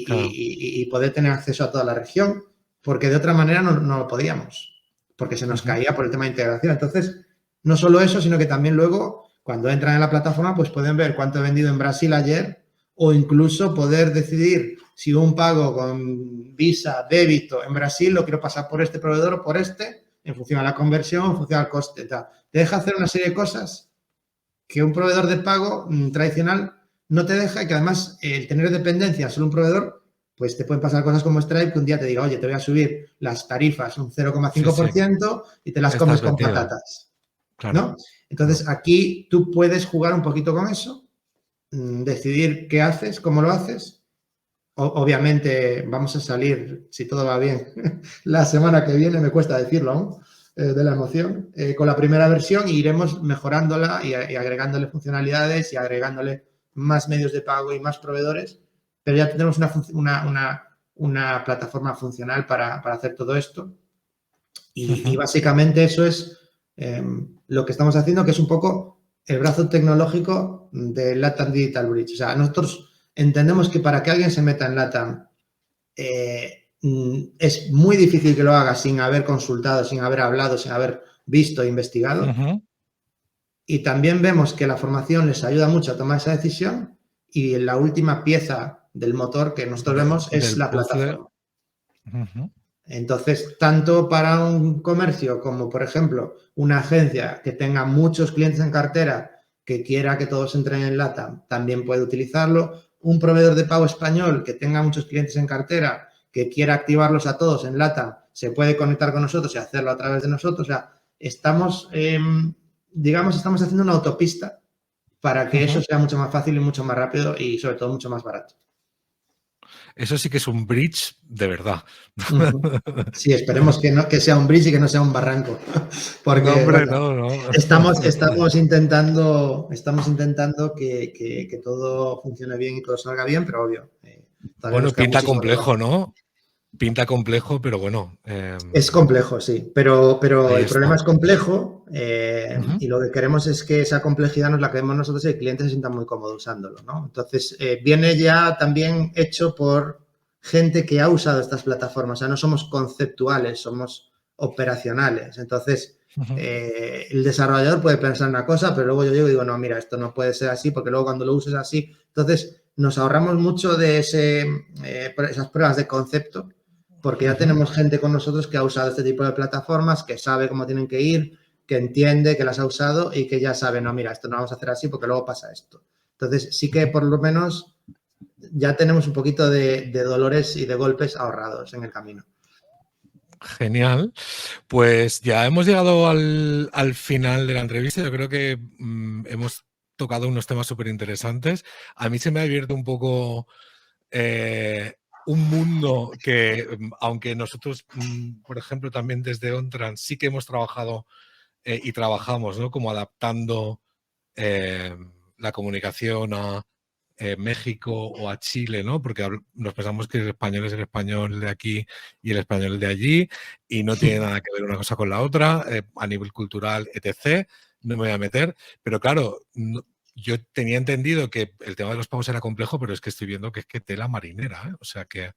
claro. Y poder tener acceso a toda la región, porque de otra manera no lo podíamos, porque se nos caía por el tema de integración. Entonces, no solo eso, sino que también luego, cuando entran en la plataforma, pues pueden ver cuánto he vendido en Brasil ayer o incluso poder decidir si un pago con Visa, débito en Brasil, lo quiero pasar por este proveedor o por este, en función a la conversión, en función al coste. Te deja hacer una serie de cosas que un proveedor de pago tradicional no te deja y que además el tener dependencia solo un proveedor, pues te pueden pasar cosas como Stripe que un día te diga, oye, te voy a subir las tarifas un Sí, sí. 0,5% y te las comes Estás con vendido. patatas, Claro, ¿no? claro. Entonces aquí tú puedes jugar un poquito con eso, decidir qué haces, cómo lo haces. Obviamente vamos a salir, si todo va bien, la semana que viene, me cuesta decirlo aún, de la emoción, con la primera versión y iremos mejorándola y agregándole funcionalidades y agregándole más medios de pago y más proveedores, pero ya tenemos una plataforma funcional para hacer todo esto. Y básicamente eso es lo que estamos haciendo, que es un poco el brazo tecnológico de LATAM Digital Bridge. O sea, nosotros entendemos que para que alguien se meta en LATAM es muy difícil que lo haga sin haber consultado, sin haber hablado, sin haber visto e investigado. Y también vemos que la formación les ayuda mucho a tomar esa decisión y la última pieza del motor que nosotros vemos es Del la puzzle. plataforma. Entonces, tanto para un comercio como, por ejemplo, una agencia que tenga muchos clientes en cartera que quiera que todos entren en LATAM, también puede utilizarlo. Un proveedor de pago español que tenga muchos clientes en cartera que quiera activarlos a todos en LATAM, se puede conectar con nosotros y hacerlo a través de nosotros. O sea, estamos haciendo una autopista para que eso sea mucho más fácil y mucho más rápido y sobre todo mucho más barato. Eso sí que es un bridge de verdad. Sí, esperemos que sea un bridge y que no sea un barranco. Porque No, hombre, bueno, no. estamos intentando que todo funcione bien y todo salga bien, pero obvio, todavía nos Bueno, queda pinta muchísimo complejo, trabajo. ¿no? Pinta complejo, pero bueno. Es complejo, sí, pero Ahí el problema está. es complejo y lo que queremos es que esa complejidad nos la queremos nosotros y el cliente se sienta muy cómodo usándolo, ¿no? Entonces, viene ya también hecho por gente que ha usado estas plataformas, o sea, no somos conceptuales, somos operacionales. Entonces, el desarrollador puede pensar una cosa, pero luego yo llego y digo, no, mira, esto no puede ser así, porque luego cuando lo uses así, entonces nos ahorramos mucho de esas pruebas de concepto porque ya tenemos gente con nosotros que ha usado este tipo de plataformas, que sabe cómo tienen que ir, que entiende que las ha usado y que ya sabe, no, mira, esto no vamos a hacer así porque luego pasa esto. Entonces, sí que por lo menos ya tenemos un poquito de dolores y de golpes ahorrados en el camino. Genial. Pues ya hemos llegado al final de la entrevista. Yo creo que hemos tocado unos temas súper interesantes. A mí se me ha abierto un poco un mundo que, aunque nosotros, por ejemplo, también desde OnTrans sí que hemos trabajado y trabajamos, ¿no? Como adaptando la comunicación a México o a Chile, ¿no? Porque nos pensamos que el español es el español de aquí y el español de allí y no tiene nada que ver una cosa con la otra a nivel cultural, etc. No me voy a meter, pero claro, yo tenía entendido que el tema de los pagos era complejo, pero es que estoy viendo que es que tela marinera, ¿eh? O sea que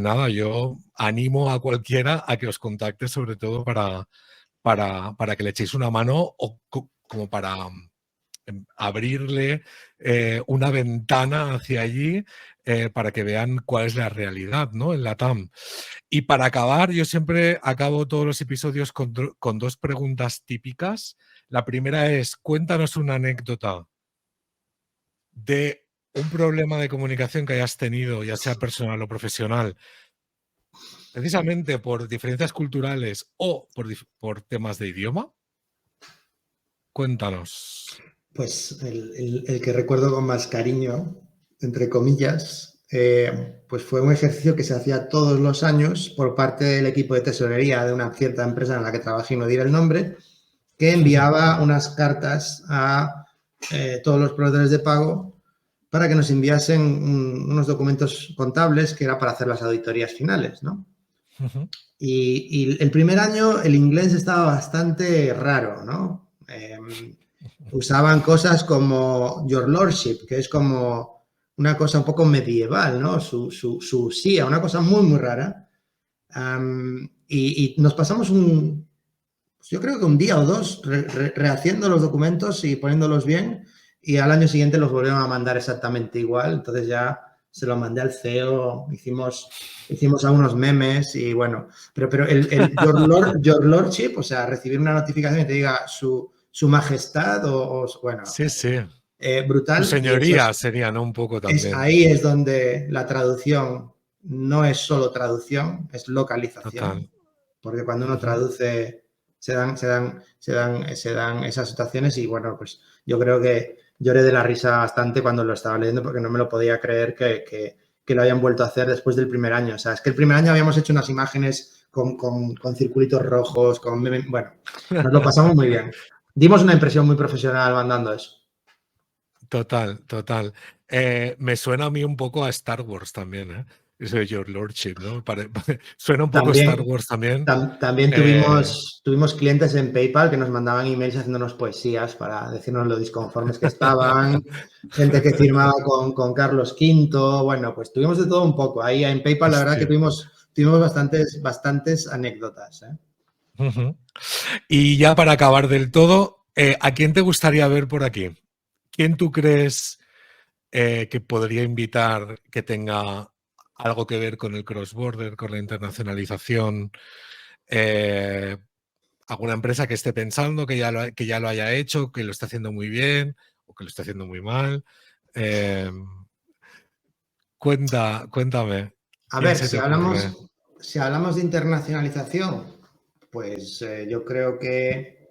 nada, yo animo a cualquiera a que os contacte sobre todo para que le echéis una mano o como para abrirle una ventana hacia allí para que vean cuál es la realidad, ¿no? En la TAM. Y para acabar, yo siempre acabo todos los episodios con dos preguntas típicas. La primera es, cuéntanos una anécdota de un problema de comunicación que hayas tenido, ya sea personal o profesional, precisamente por diferencias culturales o por temas de idioma. Cuéntanos. Pues el que recuerdo con más cariño, entre comillas, pues fue un ejercicio que se hacía todos los años por parte del equipo de tesorería de una cierta empresa en la que trabajé, y no diré el nombre, que enviaba unas cartas a todos los proveedores de pago para que nos enviasen unos documentos contables que era para hacer las auditorías finales, ¿no? Y el primer año el inglés estaba bastante raro, ¿no? Usaban cosas como Your Lordship, que es como una cosa un poco medieval, ¿no? Su usía, una cosa muy, muy rara. Y nos pasamos yo creo que un día o dos rehaciendo los documentos y poniéndolos bien, y al año siguiente los volvieron a mandar exactamente igual. Entonces ya se lo mandé al CEO, hicimos algunos memes y bueno, pero el Your Lordship, o sea, recibir una notificación que te diga su majestad bueno, sí, sí. Su brutal. Y eso señoría sería, ¿no? Un poco también. ahí es donde la traducción no es solo traducción, es localización. Total. Porque cuando uno traduce se dan esas situaciones y bueno, pues yo creo que lloré de la risa bastante cuando lo estaba leyendo porque no me lo podía creer que lo hayan vuelto a hacer después del primer año. O sea, es que el primer año habíamos hecho unas imágenes con circulitos rojos, bueno, nos lo pasamos muy bien. Dimos una impresión muy profesional mandando eso. Total, total. Me suena a mí un poco a Star Wars también, ¿eh? Eso de Your Lordship, ¿no? Suena un poco a Star Wars también. También tuvimos clientes en PayPal que nos mandaban emails haciéndonos poesías para decirnos lo disconformes que estaban, gente que firmaba con Carlos V, bueno, pues tuvimos de todo un poco. Ahí en PayPal la verdad que tuvimos bastantes anécdotas, ¿eh? Y ya para acabar del todo, ¿a quién te gustaría ver por aquí? ¿Quién tú crees que podría invitar que tenga algo que ver con el cross-border, con la internacionalización? ¿Alguna empresa que esté pensando que ya lo haya hecho, que lo esté haciendo muy bien o que lo esté haciendo muy mal? Cuéntame. A ¿Quién ver, se te ocurre? si hablamos de internacionalización, pues yo creo que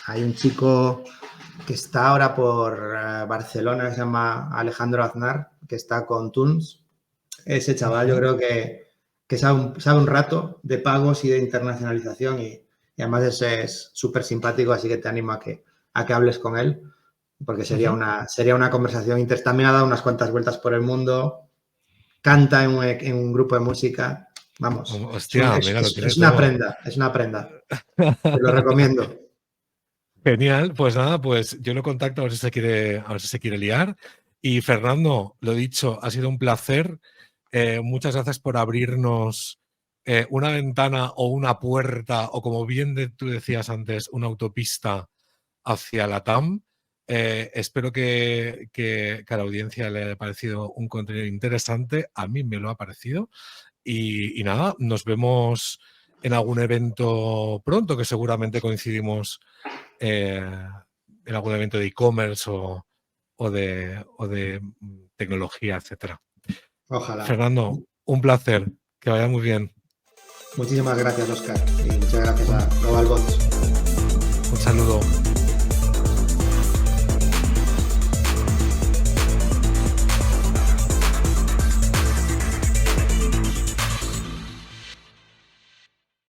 hay un chico que está ahora por Barcelona, que se llama Alejandro Aznar, que está con Tunes. Ese chaval yo creo que sabe un rato de pagos y de internacionalización y además es súper simpático, así que te animo a que hables con él, porque sería una conversación interesante. También ha dado unas cuantas vueltas por el mundo, canta en un grupo de música. Vamos, Hostia, mira, lo tiene es una todo. prenda, es una prenda. Te lo recomiendo. Genial, pues nada, pues yo lo contacto a ver si se quiere liar. Y Fernando, lo dicho, ha sido un placer. Muchas gracias por abrirnos una ventana o una puerta, o como bien tú decías antes, una autopista hacia la TAM. Espero que a la audiencia le haya parecido un contenido interesante. A mí me lo ha parecido. Y nada, nos vemos en algún evento pronto, que seguramente coincidimos en algún evento de e-commerce o de tecnología, etcétera. Ojalá. Fernando, un placer. Que vaya muy bien. Muchísimas gracias, Oscar. Y muchas gracias a GlobalBots.